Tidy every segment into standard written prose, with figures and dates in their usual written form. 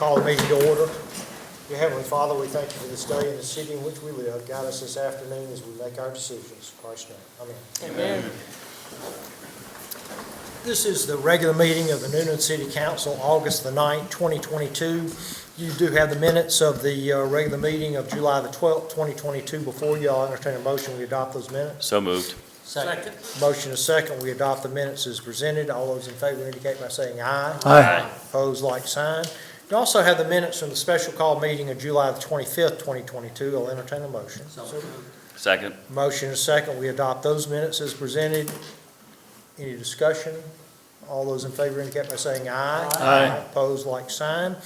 Call the meeting to order. Dear Heavenly Father, we thank you for this day and the city in which we live. Guide us this afternoon as we make our decisions. In Christ's name, amen. Amen. This is the regular meeting of the Newnan City Council, August the 9th, 2022. You do have the minutes of the regular meeting of July the 12th, 2022 before you. I'll entertain a motion. We adopt those minutes. So moved. Second. Motion is second. We adopt the minutes as presented. All those in favor indicate by saying aye. Aye. Opposed, like sign. You also have the minutes from the special call meeting of July the 25th, 2022. I'll entertain a motion. Second. Motion is second. We adopt those minutes as presented. Any discussion? All those in favor indicate by saying aye. Aye. Opposed, like sign.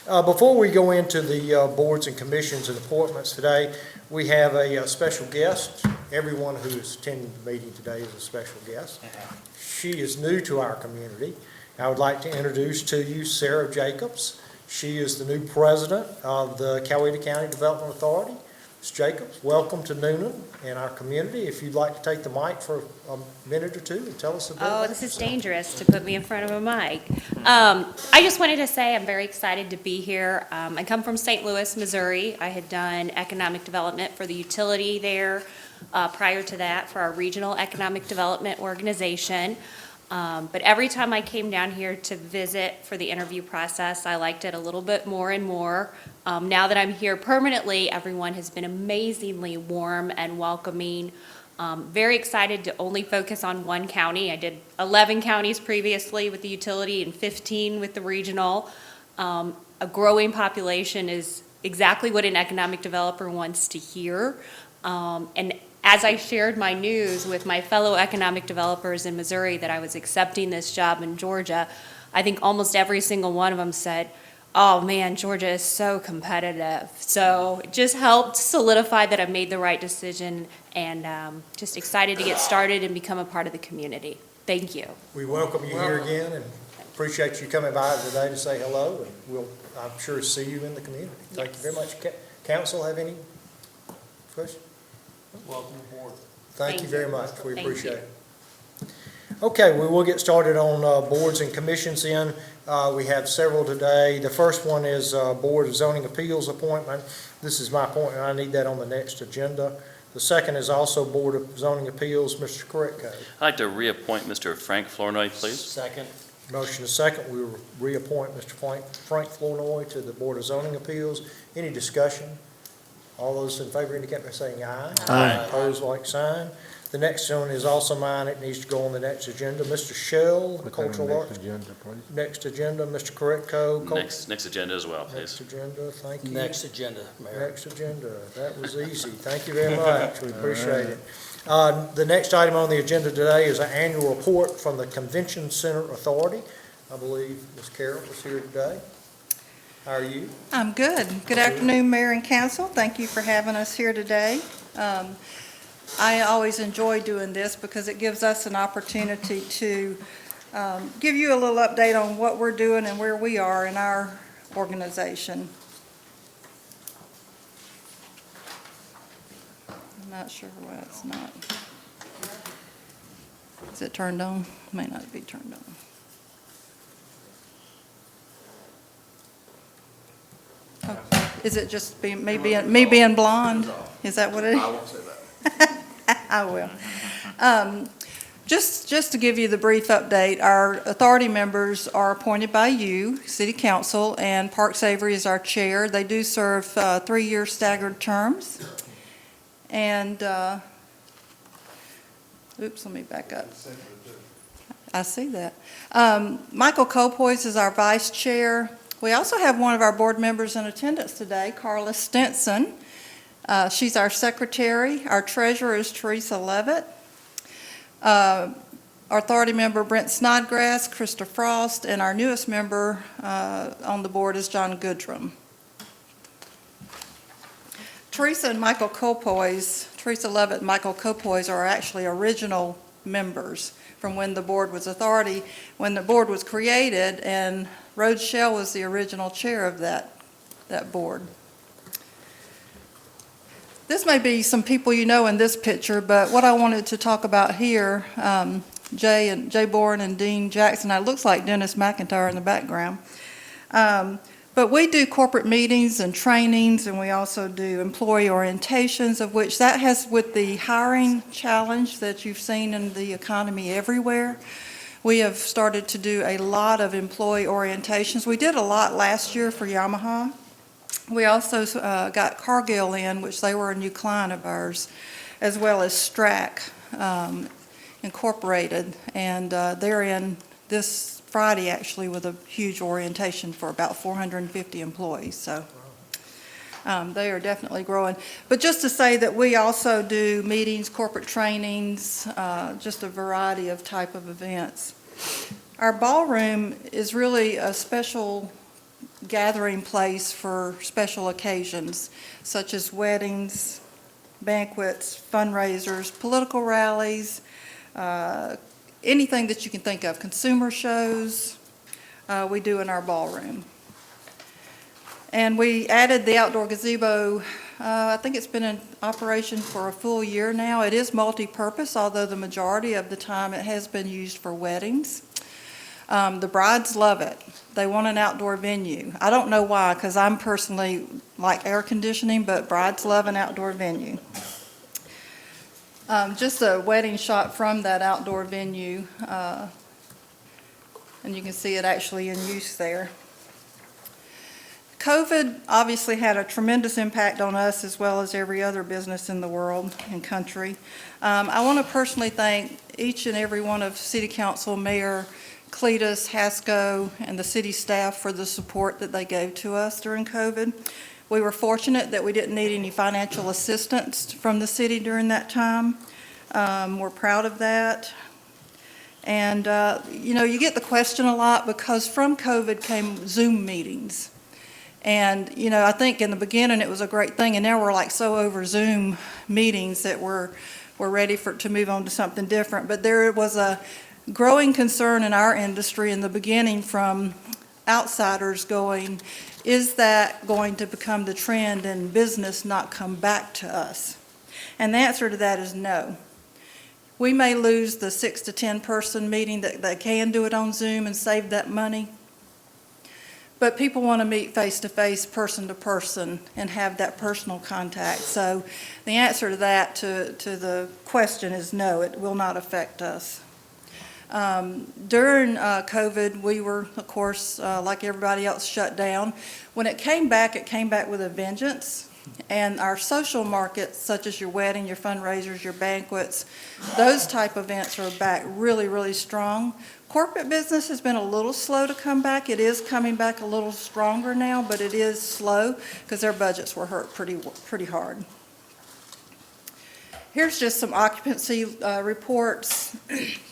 Before we go into the boards and commissions and appointments today, we have a special guest. Everyone who is attending the meeting today is a special guest. She is new to our community. I would like to introduce to you Sarah Jacobs. She is the new president of the Coweta County Development Authority. Ms. Jacobs, welcome to Newnan and our community. If you'd like to take the mic for a minute or two and tell us a bit about This is yourself. dangerous to put me in front of a mic. I just wanted to say I'm very excited to be here. I come from St. Louis, Missouri. I had done economic development for the utility there prior to that for our regional economic development organization. But every time I came down here to visit for the interview process, I liked it a little bit more and more. Now that I'm here permanently, everyone has been amazingly warm and welcoming. Very excited to only focus on one county. I did 11 counties previously with the utility and 15 with the regional. A growing population is exactly what an economic developer wants to hear. And as I shared my news with my fellow economic developers in Missouri that I was accepting this job in Georgia, I think almost every single one of them said, "Oh man, Georgia is so competitive." So it just helped solidify that I made the right decision, and just excited to get started and become a part of the community. Thank you. We welcome you here again and appreciate you coming by today to say hello, and we'll, I'm sure, see you in the community. Thank you very much. Council, have any questions? Welcome aboard. Thank you very much. We Thank appreciate you. it. Okay, we will get started on boards and commissions then. We have several today. The first one is Board of Zoning Appeals appointment. This is my appointment. I need that on the next agenda. The second is also Board of Zoning Appeals, Mr. Corretco. I'd like to reappoint Mr. Frank Flournoy, please. Second. Motion is second. We will reappoint Mr. Frank Flournoy to the Board of Zoning Appeals. Any discussion? All those in favor indicate by saying aye. Aye. Opposed, like sign. The next one is also mine. It needs to go on the next agenda. Mr. Shell, Cultural Arts. Next agenda, Mr. Corretco. Next agenda as well, Next please. agenda, thank you. Next agenda, Mayor. Next agenda. That was easy. Thank you very much. We appreciate it. The next item on the agenda today is an annual report from the Convention Center Authority. I believe Ms. Carroll is here today. How are you? I'm good. Good afternoon, Mayor and Council. Thank you for having us here today. I always enjoy doing this because it gives us an opportunity to give you a little update on what we're doing and where we are in our organization. I'm not sure why it's not. Is it turned on? May not be turned on. Oh, is it just me being blonde? Is that what it is? I won't say that. I will. Just to give you the brief update, our authority members are appointed by you, City Council, and Parks Avery is our chair. They do serve 3-year staggered terms. And, oops, let me back up. I see that. Michael Copoise is our vice chair. We also have one of our board members in attendance today, Carla Stinson. She's our secretary. Our treasurer is Teresa Levitt. Our authority member, Brent Snodgrass, Krista Frost, and our newest member on the board is John Goodrum. Teresa and Michael Copoise, Teresa Levitt and Michael Copoise are actually original members from when the board was authority, when the board was created, and Rhodes Shell was the original chair of that board. This may be some people you know in this picture, but what I wanted to talk about here, Jay Bourne and Dean Jackson, it looks like Dennis McIntyre in the background. But we do corporate meetings and trainings, and we also do employee orientations, of which that has, with the hiring challenge that you've seen in the economy everywhere, we have started to do a lot of employee orientations. We did a lot last year for Yamaha. We also got Cargill in, which they were a new client of ours, as well as Strack Incorporated, and they're in this Friday, actually, with a huge orientation for about 450 employees, so they are definitely growing. But just to say that we also do meetings, corporate trainings, just a variety of type of events. Our ballroom is really a special gathering place for special occasions, such as weddings, banquets, fundraisers, political rallies, anything that you can think of, consumer shows, we do in our ballroom. And we added the outdoor gazebo, I think it's been in operation for a full year now. It is multi-purpose, although the majority of the time it has been used for weddings. The brides love it. They want an outdoor venue. I don't know why, because I'm personally like air conditioning, but brides love an outdoor venue. Just a wedding shot from that outdoor venue, and you can see it actually in use there. COVID obviously had a tremendous impact on us as well as every other business in the world and country. I want to personally thank each and every one of City Council, Mayor Cletus, Haskell, and the city staff for the support that they gave to us during COVID. We were fortunate that we didn't need any financial assistance from the city during that time. We're proud of that. And, you get the question a lot because from COVID came Zoom meetings. And, I think in the beginning it was a great thing, and now we're like so over Zoom meetings that we're ready to move on to something different. But there was a growing concern in our industry in the beginning from outsiders going, is that going to become the trend and business not come back to us? And the answer to that is no. We may lose the 6 to 10 person meeting that can do it on Zoom and save that money, but people want to meet face-to-face, person-to-person, and have that personal contact. So the answer to that, to the question is no, it will not affect us. During COVID, we were, of course, like everybody else, shut down. When it came back with a vengeance. And our social markets, such as your wedding, your fundraisers, your banquets, those type of events are back really, really strong. Corporate business has been a little slow to come back. It is coming back a little stronger now, but it is slow because their budgets were hurt pretty hard. Here's just some occupancy reports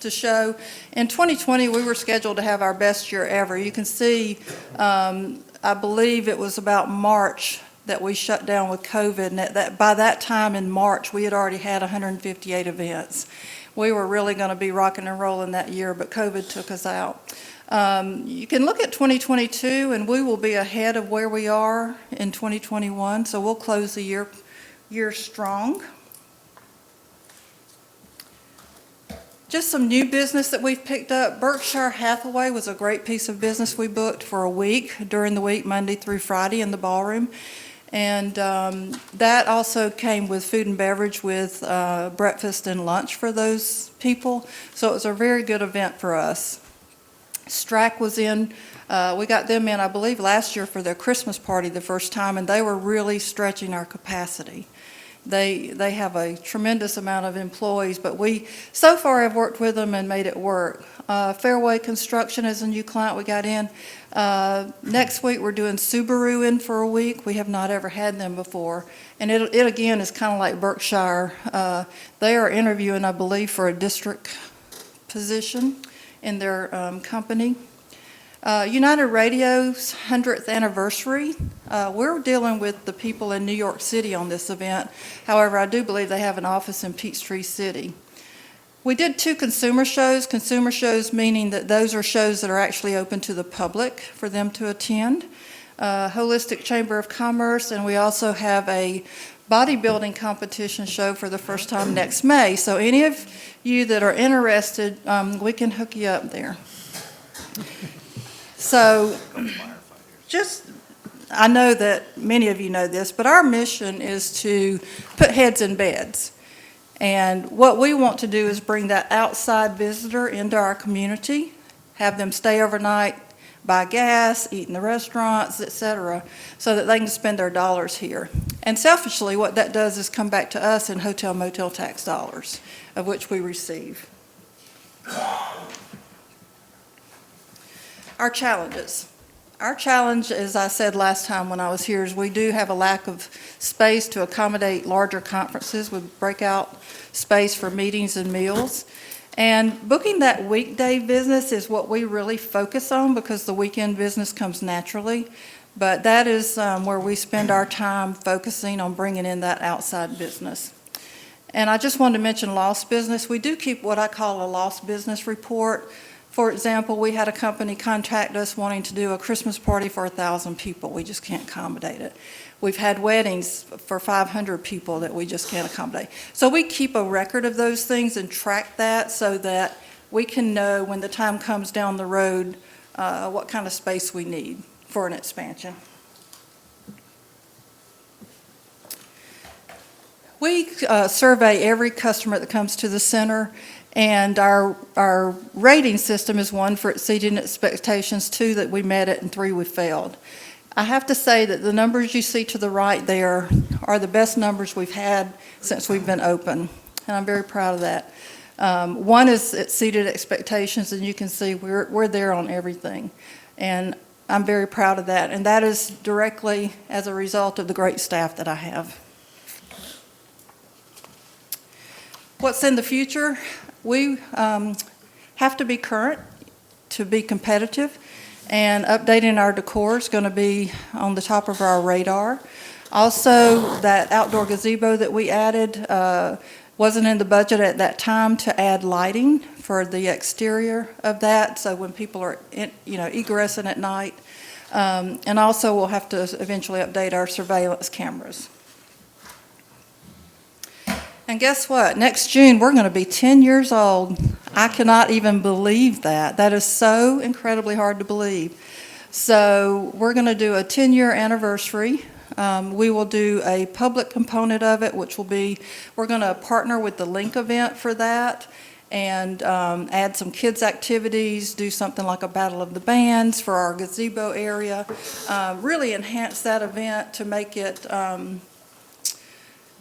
to show. In 2020, we were scheduled to have our best year ever. You can see, I believe it was about March that we shut down with COVID, and that by that time in March, we had already had 158 events. We were really going to be rocking and rolling that year, but COVID took us out. You can look at 2022, and we will be ahead of where we are in 2021, so we'll close the year strong. Just some new business that we've picked up. Berkshire Hathaway was a great piece of business we booked for a week, during the week, Monday through Friday in the ballroom. And that also came with food and beverage with breakfast and lunch for those people. So it was a very good event for us. Strack was in, we got them in, I believe, last year for their Christmas party the first time, and they were really stretching our capacity. They have a tremendous amount of employees, but we so far have worked with them and made it work. Fairway Construction is a new client we got in. Next week we're doing Subaru in for a week. We have not ever had them before. And it again is kind of like Berkshire. They are interviewing, I believe, for a district position in their company. United Radio's 100th anniversary. We're dealing with the people in New York City on this event. However, I do believe they have an office in Peachtree City. We did 2 consumer shows meaning that those are shows that are actually open to the public for them to attend. Holistic Chamber of Commerce, and we also have a bodybuilding competition show for the first time next May. So any of you that are interested, we can hook you up there. So just I know that many of you know this, but our mission is to put heads in beds. And what we want to do is bring that outside visitor into our community, have them stay overnight, buy gas, eat in the restaurants, et cetera, so that they can spend their dollars here. And selfishly, what that does is come back to us in hotel motel tax dollars, of which we receive. Our challenges. Our challenge, as I said last time when I was here, is we do have a lack of space to accommodate larger conferences with breakout space for meetings and meals. And booking that weekday business is what we really focus on because the weekend business comes naturally. But that is where we spend our time focusing on bringing in that outside business. And I just wanted to mention lost business. We do keep what I call a lost business report. For example, we had a company contact us wanting to do a Christmas party for 1,000 people. We just can't accommodate it. We've had weddings for 500 people that we just can't accommodate. So we keep a record of those things and track that so that we can know when the time comes down the road what kind of space we need for an expansion. We survey every customer that comes to the center. And our rating system is 1 for exceeding expectations, 2 that we met it, and 3 we failed. I have to say that the numbers you see to the right there are the best numbers we've had since we've been open, and I'm very proud of that. 1 is exceeded expectations, and you can see we're there on everything. And I'm very proud of that, and that is directly as a result of the great staff that I have. What's in the future? We have to be current to be competitive, and updating our decor is going to be on the top of our radar. Also, that outdoor gazebo that we added wasn't in the budget at that time to add lighting for the exterior of that, so when people are egressing at night. And also, we'll have to eventually update our surveillance cameras. And guess what? Next June, we're going to be 10 years old. I cannot even believe that. That is so incredibly hard to believe. So we're going to do a 10-year anniversary. We will do a public component of it, which will be, we're going to partner with the Link event for that and add some kids' activities, do something like a Battle of the Bands for our gazebo area. Really enhance that event to make it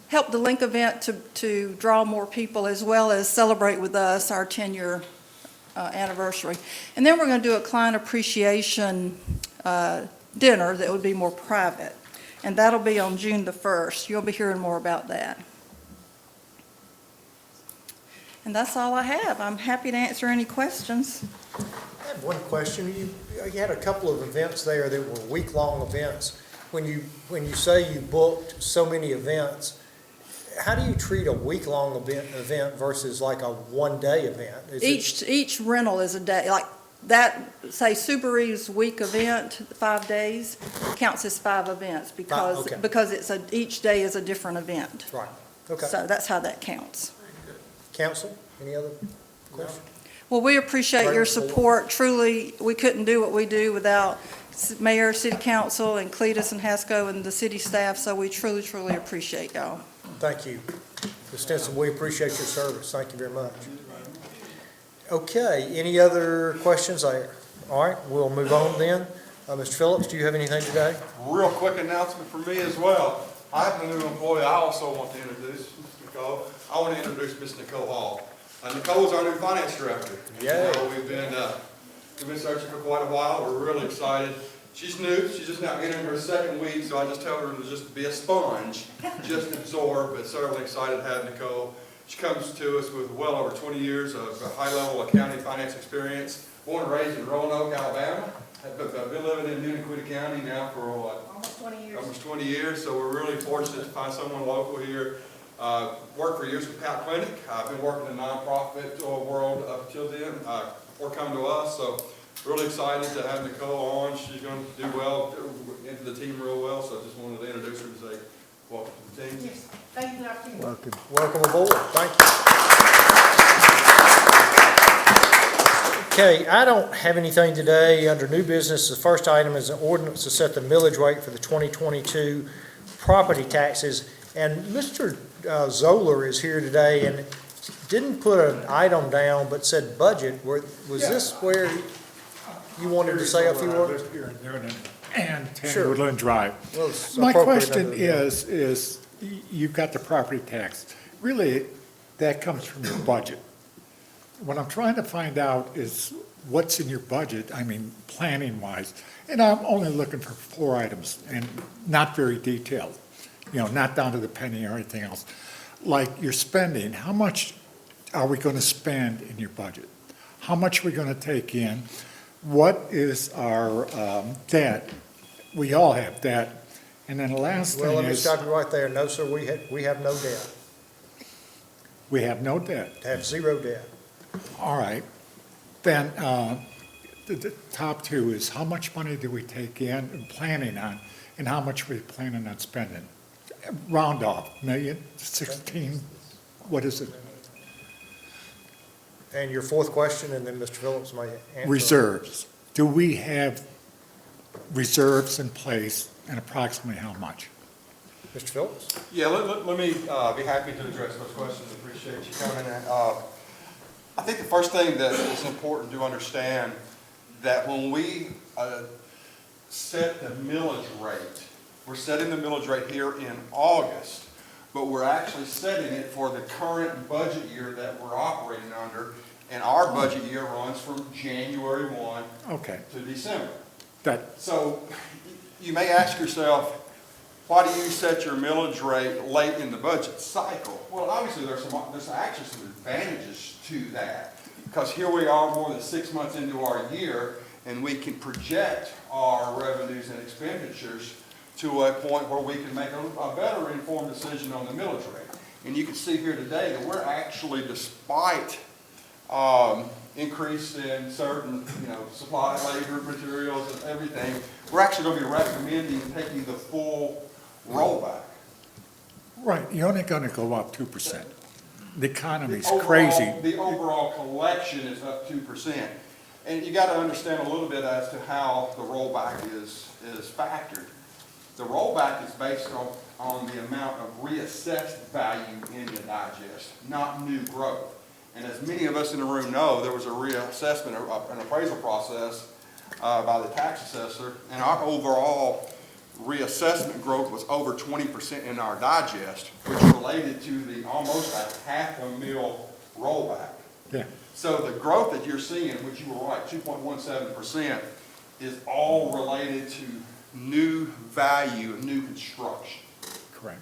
help the Link event to draw more people, as well as celebrate with us our 10-year anniversary. And then we're going to do a client appreciation dinner that would be more private. And that'll be on June the 1st. You'll be hearing more about that. And that's all I have. I'm happy to answer any questions. I have one question. You had a couple of events there that were week-long events. When you say you booked so many events, how do you treat a week-long event versus like a one-day event? Each rental is a day. Like that, say Subaru's week event, 5 days, counts as 5 events because Okay. because each day is a different event. Right, okay. So that's how that counts. Council, any other questions? Well, we appreciate your support. Truly, we couldn't do what we do without Mayor, City Council, and Cletus and Hasco and the city staff, so we truly, truly appreciate y'all. Thank you. Ms. Stinson, we appreciate your service. Thank you very much. Okay, any other questions there? All right, we'll move on then. Mr. Phillips, do you have anything today? Real quick announcement for me as well. I have a new employee I also want to introduce, Ms. Nicole. I want to introduce Ms. Nicole Hall. Nicole's our new finance director. Yay. We've been searching for quite a while. We're really excited. She's new. She's just now entering her 2nd week, so I just tell her to just be a sponge, just absorb, but certainly excited to have Nicole. She comes to us with well over 20 years of high-level accounting finance experience. Born and raised in Roanoke, Alabama. I've been living in Unicoi County now for what? Almost 20 years. Almost 20 years, so we're really fortunate to find someone local here. Worked for years with Pat Clinic. I've been working in the nonprofit world up until then, before coming to us, so really excited to have Nicole on. She's going to do well, into the team real well, so I just wanted to introduce her and say, welcome to the team. Yes, thank you, Dr. King. Welcome aboard. Thank you. Okay, I don't have anything today. Under new business, the first item is an ordinance to set the millage rate for the 2022 property taxes. And Mr. Zoller is here today and didn't put an item down, but said budget. Was this where you wanted to say a few words? And 10 Sure. Woodland Drive. Well, it's My appropriate question under the- is, you've got the property tax. Really, that comes from your budget. What I'm trying to find out is what's in your budget, I mean, planning-wise. And I'm only looking for 4 items and not very detailed, not down to the penny or anything else. Like your spending, how much are we going to spend in your budget? How much are we going to take in? What is our debt? We all have debt. And then the last Well, thing let me is, stop you right there. No, sir, we have no debt. we have no debt. Have zero debt. All right. Then the top 2 is how much money do we take in and planning on, and how much we planning on spending? Round off, million, 16, what is it? And your fourth question, and then Mr. Phillips may answer. Reserves. Do we have reserves in place, and approximately how much? Mr. Phillips? Yeah, let me be happy to address those questions. Appreciate you coming in. I think the first thing that is important to understand, that when we set the millage rate, we're setting the millage rate here in August, but we're actually setting it for the current budget year that we're operating under, and our budget year runs from January 1 Okay, to December. that, So you may ask yourself, why do you set your millage rate late in the budget cycle? Well, obviously, there's actually some advantages to that, because here we are more than 6 months into our year, and we can project our revenues and expenditures to a point where we can make a better informed decision on the millage rate. And you can see here today that we're actually, despite increase in certain, supply, labor, materials, and everything, we're actually going to be recommending taking the full rollback. right, you're only going to go up 2%. The economy's The overall- crazy. The overall collection is up 2%. And you got to understand a little bit as to how the rollback is factored. The rollback is based on the amount of reassessed value in the digest, not new growth. And as many of us in the room know, there was a reassessment, an appraisal process by the tax assessor, and our overall reassessment growth was over 20% in our digest, which related to the almost a $500,000 rollback. Yeah, So the growth that you're seeing, which you were right, 2.17%, is all related to new value, new construction. correct.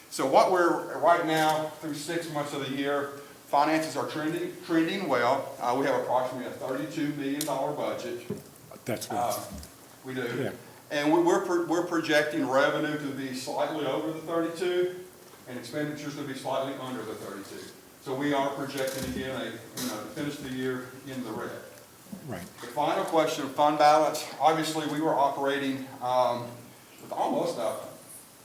So what we're, right now, through 6 months of the year, finances are trending well. We have approximately a $32 million budget. That's what, We do. yeah, And we're projecting revenue to be slightly over the 32 and expenditures to be slightly under the 32. So we are projecting again to finish the year in the red. right. The final question, fund balance, obviously we were operating with almost a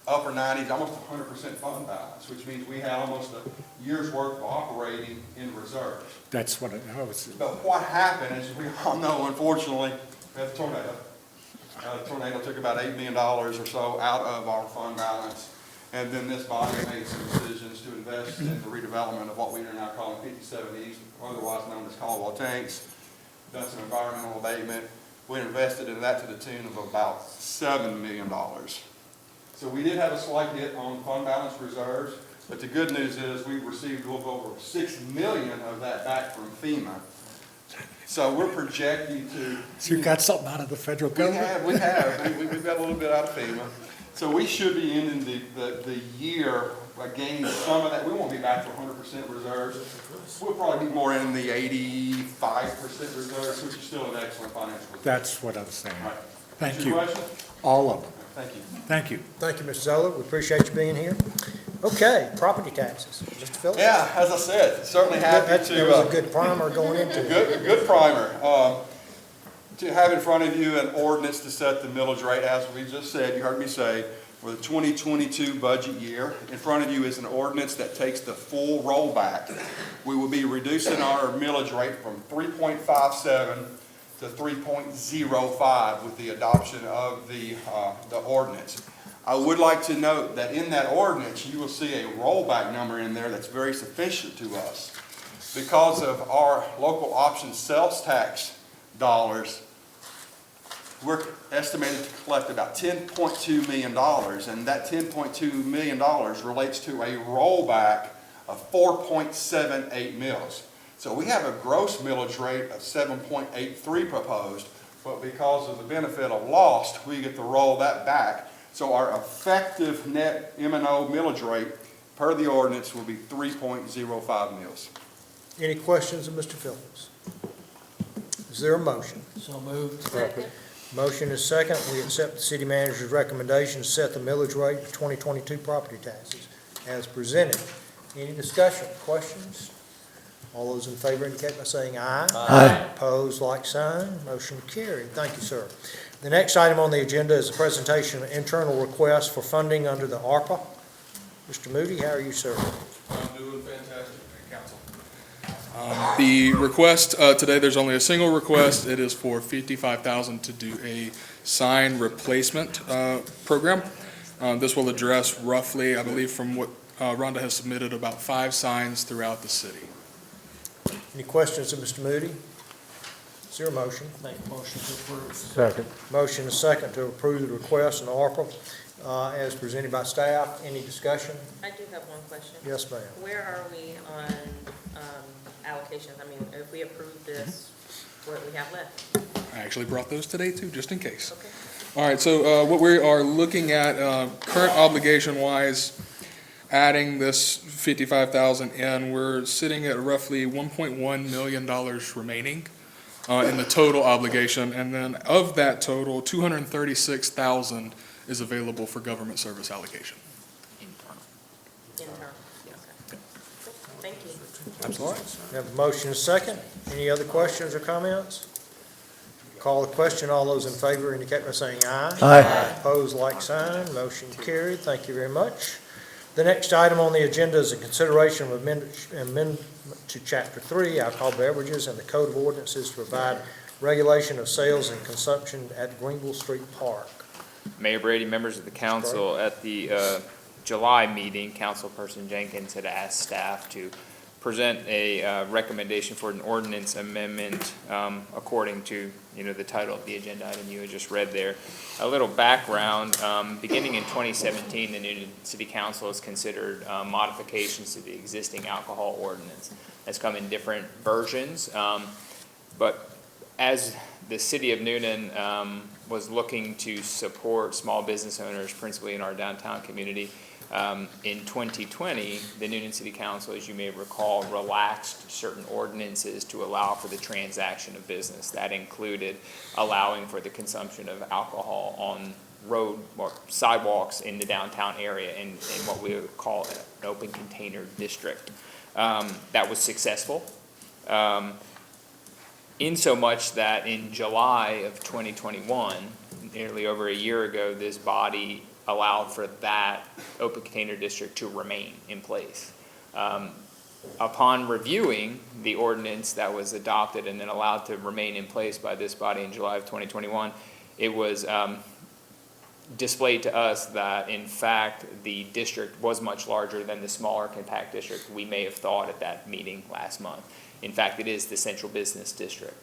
upper 90s, almost 100% fund balance, which means we had almost a year's worth of operating in reserves. That's what I was, But what happened, as we all know, unfortunately, we had the tornado. The tornado took about $8 million or so out of our fund balance. And then this body made some decisions to invest in the redevelopment of what we are now calling 57 East, otherwise known as Caldwell Tanks. Done some environmental abatement. We invested in that to the tune of about $7 million. So we did have a slight hit on fund balance reserves, but the good news is we received a little over $6 million of that back from FEMA. So we're projecting to. so you got something out of the federal government? We've got a little bit out of FEMA. So we should be ending the year by gaining some of that. We won't be back to 100% reserves. We'll probably be more in the 85% reserves, which is still an excellent financial position. That's what I was saying. All right. Thank Is you. your question? All of them. Thank you. Thank you. Thank you, Mr. Zoller. We appreciate you being here. Okay, property taxes. Mr. Phillips? Yeah, as I said, certainly happy That to. was a good primer going into it. Good primer. To have in front of you an ordinance to set the millage rate, as we just said, you heard me say, for the 2022 budget year. In front of you is an ordinance that takes the full rollback. We will be reducing our millage rate from 3.57 to 3.05 with the adoption of the ordinance. I would like to note that in that ordinance, you will see a rollback number in there that's very sufficient to us. Because of our local option sales tax dollars, we're estimated to collect about $10.2 million, and that $10.2 million relates to a rollback of 4.78 mils. So we have a gross millage rate of 7.83 proposed, but because of the benefit of lost, we get to roll that back. So our effective net M&O millage rate per the ordinance will be 3.05 mils. Any questions of Mr. Phillips? Is there a motion? So moved. Motion is second. We accept the city manager's recommendation to set the millage rate for 2022 property taxes as presented. Any discussion, questions? All those in favor indicate by saying aye. Aye. Opposed, like sign. Motion carried. Thank you, sir. The next item on the agenda is a presentation of internal requests for funding under the ARPA. Mr. Moody, how are you, sir? I'm doing fantastic, Council. The request today, there's only a single request. It is for $55,000 to do a sign replacement program. This will address roughly, I believe from what Rhonda has submitted, about 5 signs throughout the city. Any questions of Mr. Moody? Is there a motion? Make a motion to approve. Second. Motion is second to approve the request in ARPA as presented by staff. Any discussion? I do have one question. Yes, ma'am. Where are we on allocations? I mean, if we approve this, what do we have left? I actually brought those today too, just in case. Okay. All right, so what we are looking at, current obligation-wise, adding this $55,000 in, we're sitting at roughly $1.1 million remaining in the total obligation, and then of that total, $236,000 is available for government service allocation. Internal. Okay. Thank you. Absolutely. We have a motion and a second. Any other questions or comments? Call the question. All those in favor indicate by saying aye. Aye. Opposed, like sign. Motion carried. Thank you very much. The next item on the agenda is a consideration of amendment to Chapter 3, alcohol beverages, and the Code of Ordinances to provide regulation of sales and consumption at Greenville Street Park. Mayor Brady, members of the council, at the July meeting, Councilperson Jenkins had asked staff to present a recommendation for an ordinance amendment according to, the title of the agenda item you had just read there. A little background, beginning in 2017, the Newnan City Council has considered modifications to the existing alcohol ordinance. That's come in different versions, but as the city of Newnan was looking to support small business owners, principally in our downtown community, in 2020, the Newnan City Council, as you may recall, relaxed certain ordinances to allow for the transaction of business. That included allowing for the consumption of alcohol on road or sidewalks in the downtown area in what we would call an open container district. That was successful. In so much that in July of 2021, nearly over a year ago, this body allowed for that open container district to remain in place. Upon reviewing the ordinance that was adopted and then allowed to remain in place by this body in July of 2021, it was displayed to us that, in fact, the district was much larger than the smaller compact district we may have thought at that meeting last month. In fact, it is the central business district.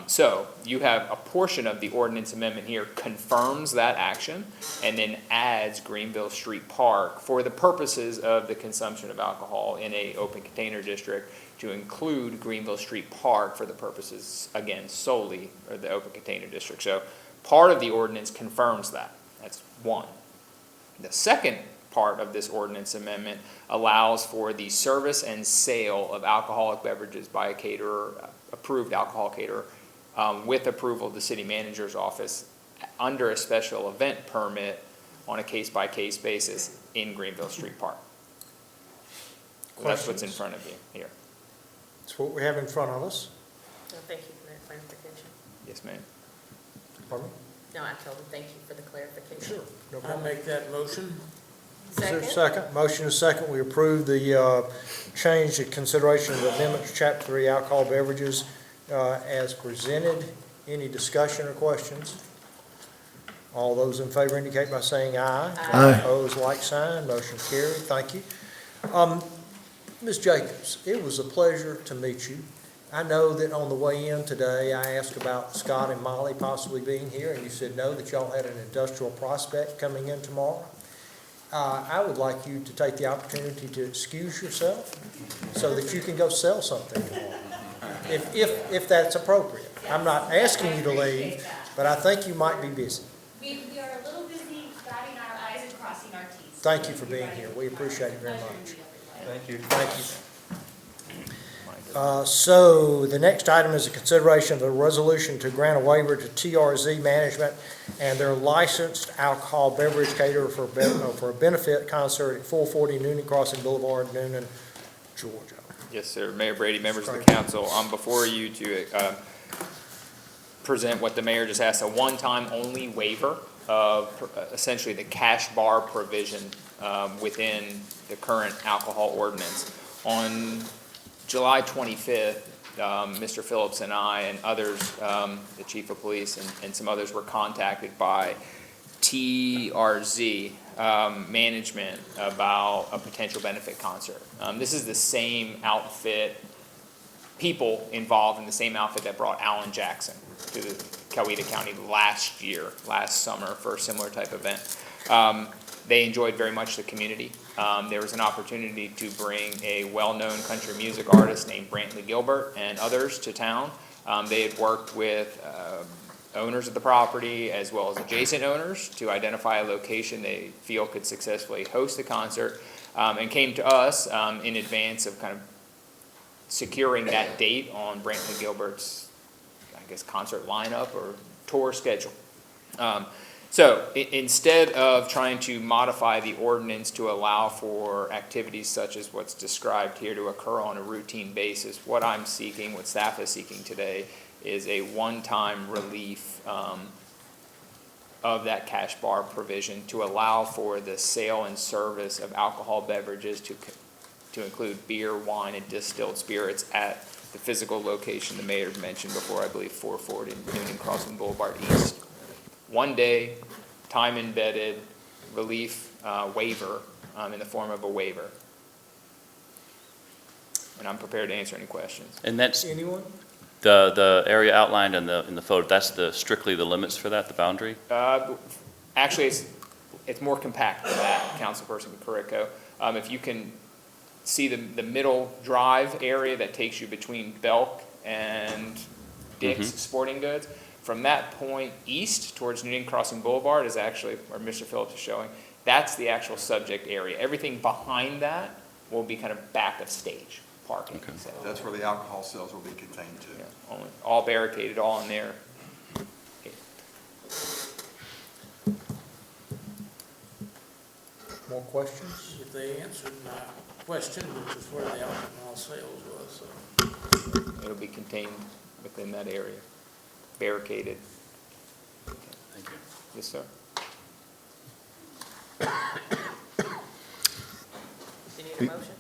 So you have a portion of the ordinance amendment here confirms that action and then adds Greenville Street Park for the purposes of the consumption of alcohol in a open container district to include Greenville Street Park for the purposes, again, solely of the open container district. So part of the ordinance confirms that. That's one. The second part of this ordinance amendment allows for the service and sale of alcoholic beverages by a caterer, approved alcohol caterer, with approval of the city manager's office under a special event permit on a case-by-case basis in Greenville Street Park. So that's what's in front of you here. That's what we have in front of us. Well, thank you for that clarification. Yes, ma'am. Pardon me? No, I told him, thank you for the clarification. Sure. No I problem. make that motion. Is there a Second? second? Motion is second. We approve the change in consideration of the amendment to Chapter 3 alcohol beverages as presented. Any discussion or questions? All those in favor indicate by saying aye. Aye. Opposed, like sign. Motion carried. Thank you. Ms. Jacobs, it was a pleasure to meet you. I know that on the way in today, I asked about Scott and Molly possibly being here, and you said no, that y'all had an industrial prospect coming in tomorrow. I would like you to take the opportunity to excuse yourself so that you can go sell something tomorrow, if that's appropriate. I'm not asking you to leave, but I think you might be busy. We are a little busy dotting our i's and crossing our t's. Thank you for being here. We appreciate it very much. Thank you. Thank you. So the next item is a consideration of a resolution to grant a waiver to TRZ Management and their licensed alcohol beverage caterer for a benefit concert at 440 Noonan Crossing Boulevard, Noonan, Georgia. Yes, sir. Mayor Brady, members of the Sorry. council, I'm before you to present what the mayor just asked, a one-time only waiver of essentially the cash bar provision within the current alcohol ordinance. On July 25th, Mr. Phillips and I and others, the chief of police and some others were contacted by TRZ management about a potential benefit concert. This is the same outfit, people involved in the same outfit that brought Alan Jackson to the Coweta County last summer for a similar type event. They enjoyed very much the community. There was an opportunity to bring a well-known country music artist named Brantley Gilbert and others to town. They had worked with owners of the property as well as adjacent owners to identify a location they feel could successfully host the concert, and came to us in advance of kind of securing that date on Brantley Gilbert's, I guess, concert lineup or tour schedule. So instead of trying to modify the ordinance to allow for activities such as what's described here to occur on a routine basis, what I'm seeking, what staff is seeking today, is a one-time relief of that cash bar provision to allow for the sale and service of alcohol beverages to include beer, wine, and distilled spirits at the physical location the mayor mentioned before, I believe 440 Noonan Crossing Boulevard East. One day, time embedded relief waiver in the form of a waiver. And I'm prepared to answer any questions. And that's Anyone? the area outlined in the photo, that's strictly the limits for that, the boundary? Actually, it's more compact than that, Councilperson Carrico. If you can see the middle drive area that takes you between Belk and Dick's Sporting Goods, from that point east towards Noonan Crossing Boulevard is actually where Mr. Phillips is showing. That's the actual subject area. Everything behind that will be kind of back of stage parking. Okay. So, That's where the alcohol sales will be contained to. yeah, all barricaded, all in there. More questions? If they answered my question, which is where the alcohol sales was, so. It'll be contained within that area, barricaded. Thank you. Yes, sir. Do you need a motion?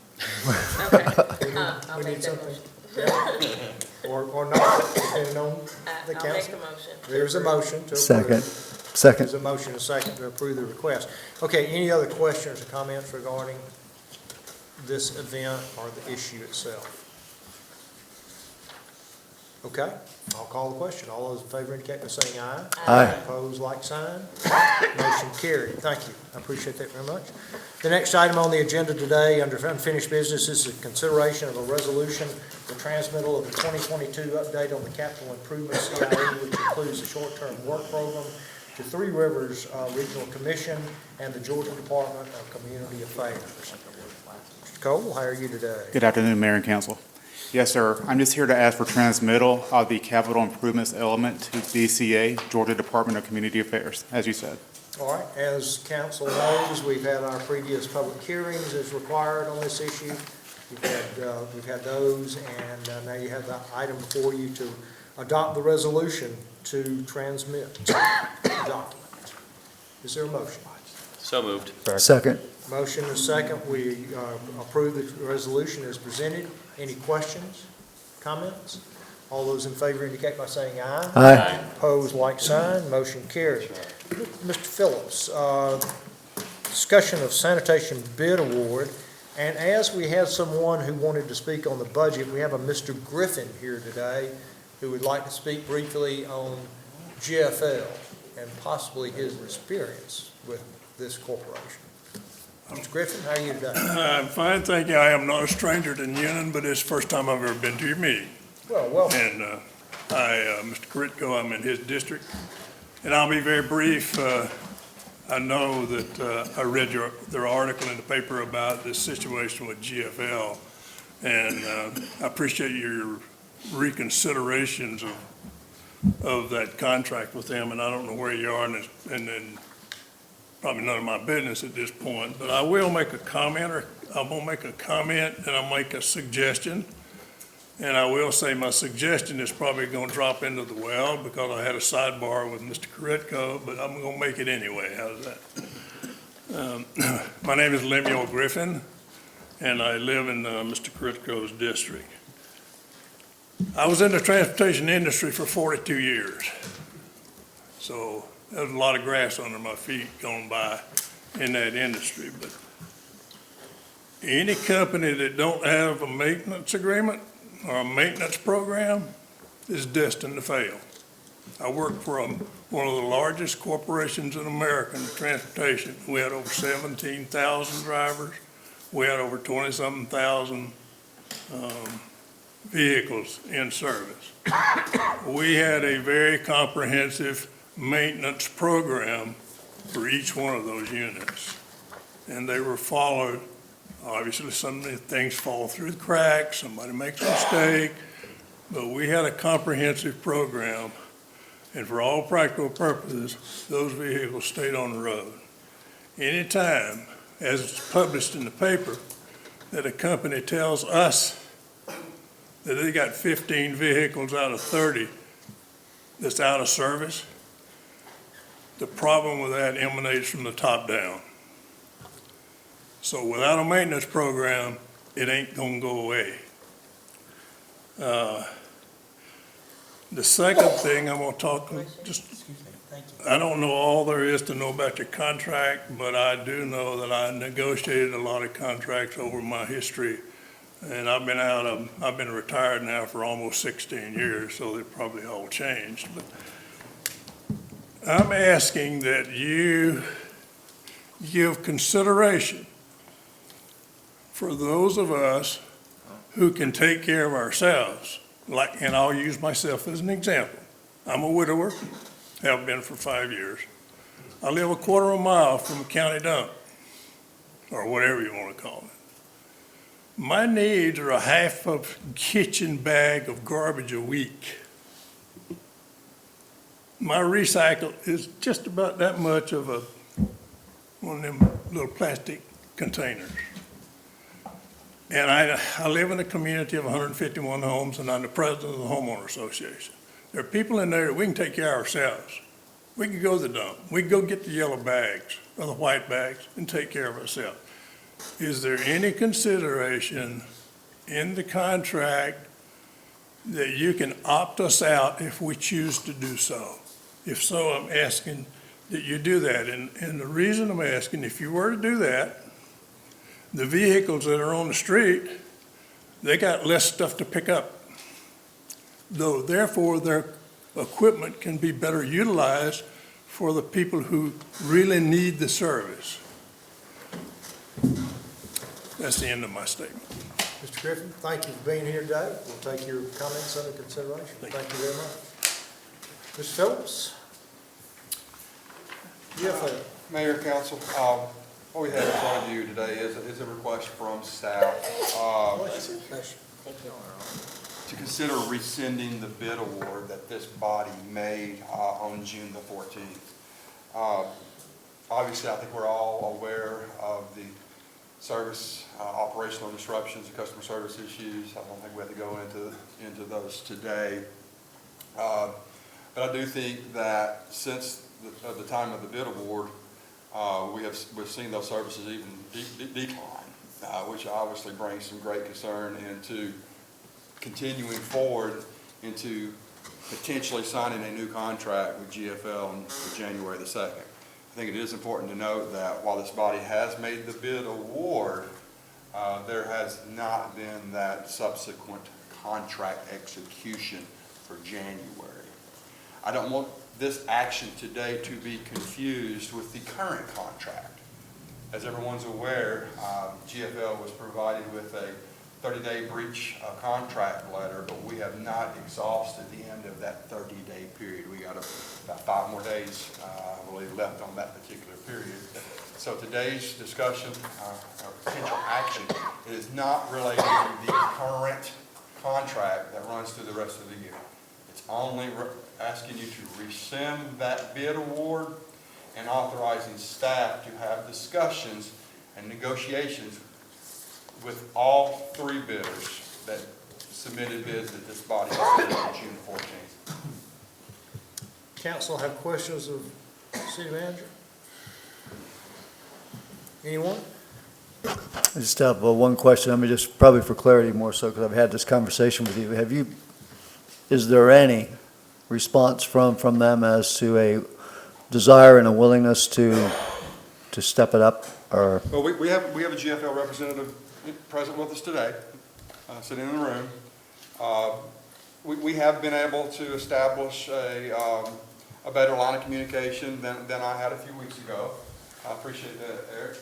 Okay. I'll We make need that something. motion. Or not, depending on the I'll make council. a motion. There's a motion to approve. Second. There's a motion, a second to approve the request. Okay, any other questions or comments regarding this event or the issue itself? Okay, I'll call the question. All those in favor indicate by saying aye. Aye. Opposed, like sign. Motion carried. Thank you. I appreciate that very much. The next item on the agenda today, under unfinished business, is the consideration of a resolution for transmittal of the 2022 update on the capital improvement CIA, which includes the short-term work program to Three Rivers Regional Commission and the Georgia Department of Community Affairs. Mr. Cole, how are you today? Good afternoon, Mayor and Council. Yes, sir. I'm just here to ask for transmittal of the capital improvements element to DCA, Georgia Department of Community Affairs, as you said. All right, as council knows, we've had our previous public hearings as required on this issue. We've had those, and now you have the item before you to adopt the resolution to transmit document. Is there a motion? So moved. Second. Motion and second, we approve the resolution as presented. Any questions, comments? All those in favor indicate by saying aye. Aye. Opposed, like sign, motion carried. Mr. Phillips, discussion of sanitation bid award, and as we have someone who wanted to speak on the budget, we have a Mr. Griffin here today who would like to speak briefly on GFL and possibly his experience with this corporation. Mr. Griffin, how are you today? I'm fine, thank you. I am not a stranger to Newnan, but it's the first time I've ever been to your meeting. Well, welcome. And Mr. Karitko, I'm in his district, and I'll be very brief. I know that I read their article in the paper about this situation with GFL, and I appreciate your reconsiderations of that contract with them, and I don't know where you are, and then probably none of my business at this point, but I will make a comment, or I will make a comment, and I'll make a suggestion. And I will say my suggestion is probably going to drop into the well because I had a sidebar with Mr. Karitko, but I'm going to make it anyway. How's that? My name is Lemuel Griffin, and I live in Mr. Karitko's district. I was in the transportation industry for 42 years. So there's a lot of grass under my feet going by in that industry. But any company that don't have a maintenance agreement or a maintenance program is destined to fail. I worked for one of the largest corporations in America in transportation. We had over 17,000 drivers. We had over 20-something thousand vehicles in service. We had a very comprehensive maintenance program for each one of those units, and they were followed. Obviously, some of the things fall through the cracks, somebody makes a mistake, but we had a comprehensive program, and for all practical purposes, those vehicles stayed on the road. Anytime, as it's published in the paper, that a company tells us that they got 15 vehicles out of 30 that's out of service, the problem with that emanates from the top down. So without a maintenance program, it ain't gonna go away. The second thing I'm gonna talk, I don't know all there is to know about your contract, but I do know that I negotiated a lot of contracts over my history. And I've been retired now for almost 16 years, so they've probably all changed. But I'm asking that you give consideration for those of us who can take care of ourselves, and I'll use myself as an example. I'm a widower, have been for 5 years. I live a quarter of a mile from a county dump, or whatever you want to call it. My needs are a half a kitchen bag of garbage a week. My recycle is just about that much of one of them little plastic containers. And I live in a community of 151 homes, and I'm the president of the homeowner association. There are people in there that we can take care of ourselves. We can go to the dump. We can go get the yellow bags or the white bags and take care of ourselves. Is there any consideration in the contract that you can opt us out if we choose to do so? If so, I'm asking that you do that. And the reason I'm asking, if you were to do that, the vehicles that are on the street, they got less stuff to pick up. Though therefore their equipment can be better utilized for the people who really need the service. That's the end of my statement. Mr. Griffin, thank you for being here today. We'll take your comments under consideration. Thank you very much. Mr. Phillips? Mayor, Council, what we have in front of you today is a request from staff to consider rescinding the bid award that this body made on June the 14th. Obviously, I think we're all aware of the service, operational disruptions, and customer service issues. I don't think we have to go into those today. But I do think that since the time of the bid award, we've seen those services even decline, which obviously brings some great concern into continuing forward into potentially signing a new contract with GFL on January the 2nd. I think it is important to note that while this body has made the bid award, there has not been that subsequent contract execution for January. I don't want this action today to be confused with the current contract. As everyone's aware, GFL was provided with a 30-day breach of contract letter, but we have not exhausted the end of that 30-day period. We got about 5 more days, I believe, left on that particular period. So today's discussion, or potential action, is not related to the current contract that runs through the rest of the year. It's only asking you to rescind that bid award and authorizing staff to have discussions and negotiations with all 3 bidders that submitted bids that this body submitted on June 14th. Council have questions of city manager? Anyone? I just have one question. I mean, just probably for clarity more so, because I've had this conversation with you. Is there any response from them as to a desire and a willingness to step it up, or? Well, we have a GFL representative present with us today, sitting in the room. We have been able to establish a better line of communication than I had a few weeks ago. I appreciate that, Eric.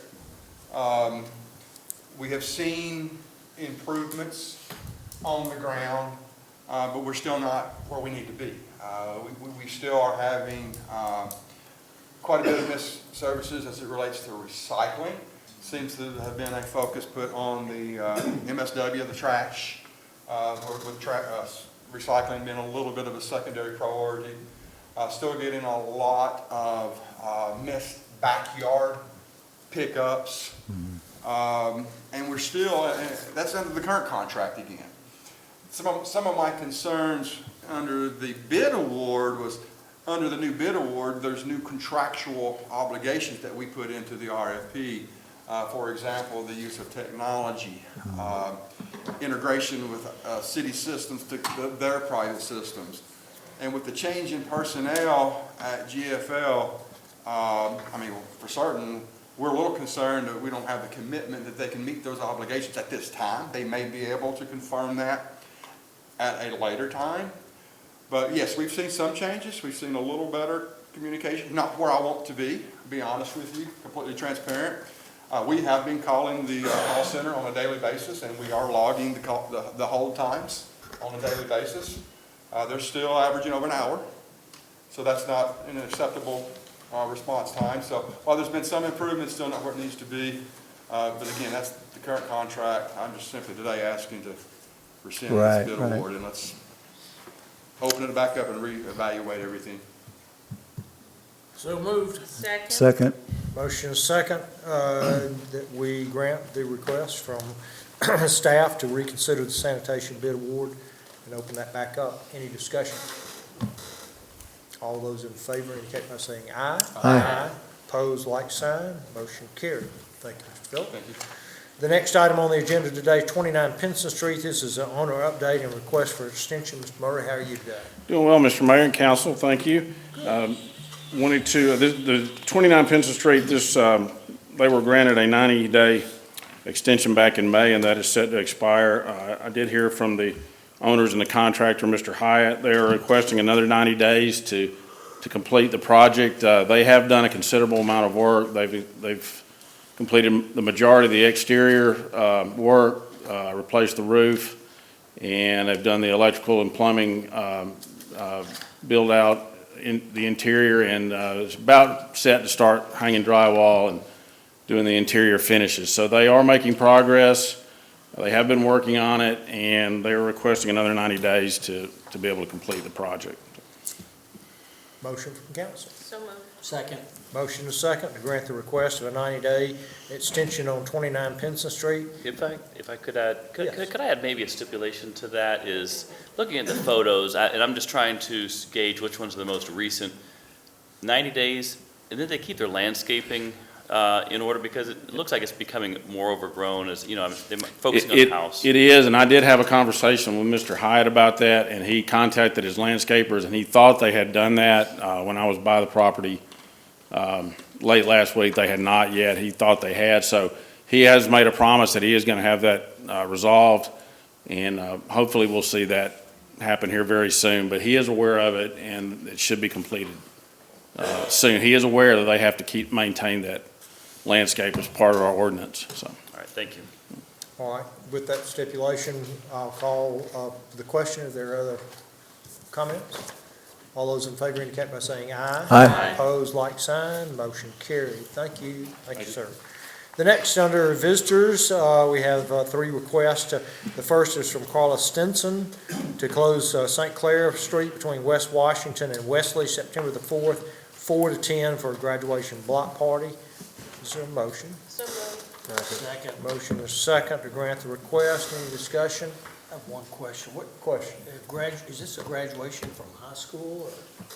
We have seen improvements on the ground, but we're still not where we need to be. We still are having quite a bit of missed services as it relates to recycling. Seems to have been a focus put on the MSW, the trash, with recycling being a little bit of a secondary priority. Still getting a lot of missed backyard pickups. And we're still, that's under the current contract again. Some of my concerns under the bid award was, under the new bid award, there's new contractual obligations that we put into the RFP. For example, the use of technology, integration with city systems to their private systems. And with the change in personnel at GFL, I mean, for certain, we're a little concerned that we don't have the commitment that they can meet those obligations at this time. They may be able to confirm that at a later time. But yes, we've seen some changes. We've seen a little better communication, not where I want to be honest with you, completely transparent. We have been calling the call center on a daily basis, and we are logging the hold times on a daily basis. They're still averaging over an hour, so that's not an acceptable response time. So while there's been some improvement, still not where it needs to be. But again, that's the current contract. I'm just simply today asking to rescind this bid award, and let's open it back up and reevaluate everything. So moved. Second. Motion is second, that we grant the request from staff to reconsider the sanitation bid award and open that back up. Any discussion? All those in favor indicate by saying aye. Aye. Pose like sign. Motion carried. Thank you, Mr. Phillip. Thank you. The next item on the agenda today, 29 Pinson Street. This is an owner update and request for extension. Mr. Murray, how are you today? Doing well, Mr. Mayor and Council, thank you. Wanted to, the 29 Pinson Street, they were granted a 90-day extension back in May, and that is set to expire. I did hear from the owners and the contractor, Mr. Hyatt. They are requesting another 90 days to complete the project. They have done a considerable amount of work. They've completed the majority of the exterior work, replaced the roof, and they've done the electrical and plumbing build out in the interior, and it's about set to start hanging drywall and doing the interior finishes. So they are making progress. They have been working on it, and they're requesting another 90 days to be able to complete the project. Motion from council. So moved. Second. Motion is second to grant the request of a 90-day extension on 29 Pinson Street. If I could add, Yes. could I add maybe a stipulation to that is, looking at the photos, and I'm just trying to gauge which ones are the most recent, 90 days, and then they keep their landscaping in order, because it looks like it's becoming more overgrown as, they're focusing on the house. It is, and I did have a conversation with Mr. Hyatt about that, and he contacted his landscapers, and he thought they had done that when I was by the property late last week. They had not yet. He thought they had, so he has made a promise that he is going to have that resolved, and hopefully we'll see that happen here very soon. But he is aware of it, and it should be completed soon. He is aware that they have to maintain that landscape as part of our ordinance, so. All right, thank you. All right, with that stipulation, I'll call the question. If there are other comments? All those in favor indicate by saying aye. Aye. Opposed, like sign. Motion carried. Thank you. Thank you, sir. The next, under visitors, we have three requests. The first is from Carla Stinson to close St. Clair Street between West Washington and Wesley, September the 4th, 4 to 10 for a graduation block party. Is there a motion? So moved. Second. Motion is second to grant the request. Any discussion? I have one question. What, Question? is this a graduation from high school or?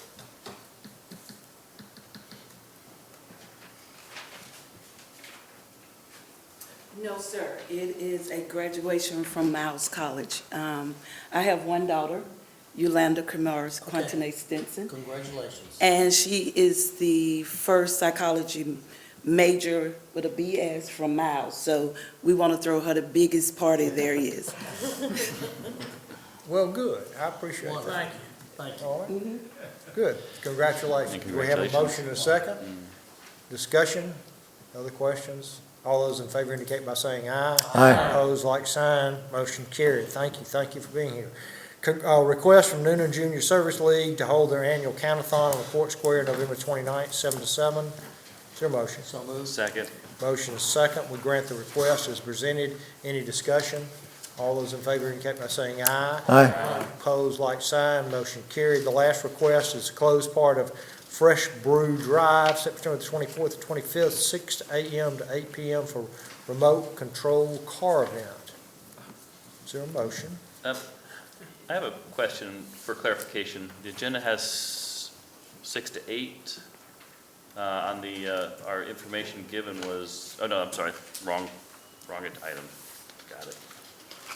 No, sir. It is a graduation from Miles College. I have one daughter, Yolanda Kamars Quantenay Stinson, Congratulations. and she is the first psychology major with a BS from Miles. So we want to throw her the biggest party there is. Well, good. I appreciate Well, that. thank you. Thank you. All right. Good. Congratulations. And Do we have a congratulations. motion and a second? Discussion? Other questions? All those in favor indicate by saying aye. Aye. Opposed, like sign. Motion carried. Thank you. Thank you for being here. Request from Noonan Junior Service League to hold their annual count-a-thon on the Court Square, November 29th, 7 to 7. Is there a motion? So moved. Second. Motion is second. We grant the request as presented. Any discussion? All those in favor indicate by saying aye. Aye. Opposed, like sign. Motion carried. The last request is to close part of Fresh Brew Drive, September the 24th to 25th, 6 a.m. to 8 p.m. for remote control car event. Is there a motion? I have a question for clarification. The agenda has 6 to 8. On the, our information given was, oh no, I'm sorry, wrong item. Got it.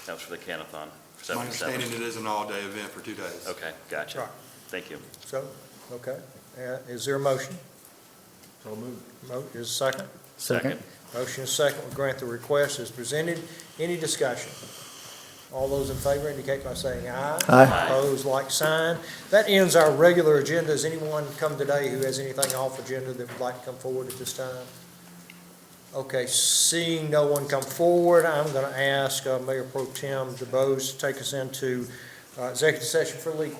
That was for the Canathon, for My 7 to 7. understanding it is an all-day event for 2 days. Okay, gotcha. Right. Thank you. So, okay. Is there a motion? So moved. Is second? Second. Motion is second. We grant the request as presented. Any discussion? All those in favor indicate by saying aye. Aye. Opposed, like sign. That ends our regular agenda. Has anyone come today who has anything off agenda that would like to come forward at this time? Okay, seeing no one come forward, I'm going to ask Mayor Pro Tem DeBose to take us into executive session for legal.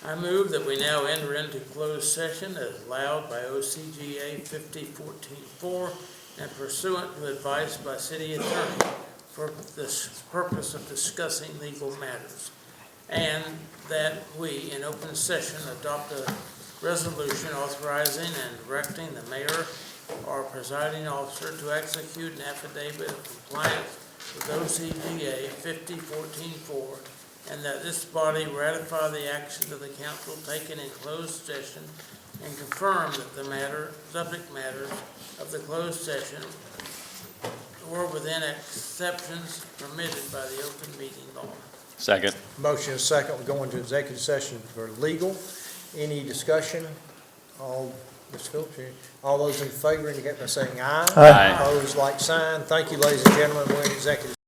I move that we now enter into closed session as allowed by OCGA 5014-4 and pursuant to advice by city attorney for the purpose of discussing legal matters. And that we, in open session, adopt a resolution authorizing and directing the mayor or presiding officer to execute an affidavit of compliance with OCGA 5014-4, and that this body ratify the action of the council taken in closed session and confirm that the subject matters of the closed session were within exceptions permitted by the open meeting law. Second. Motion is second. We go into executive session for legal. Any discussion? Ms. Phillips, all those in favor indicate by saying aye. Aye. Opposed, like sign. Thank you, ladies and gentlemen. We're in executive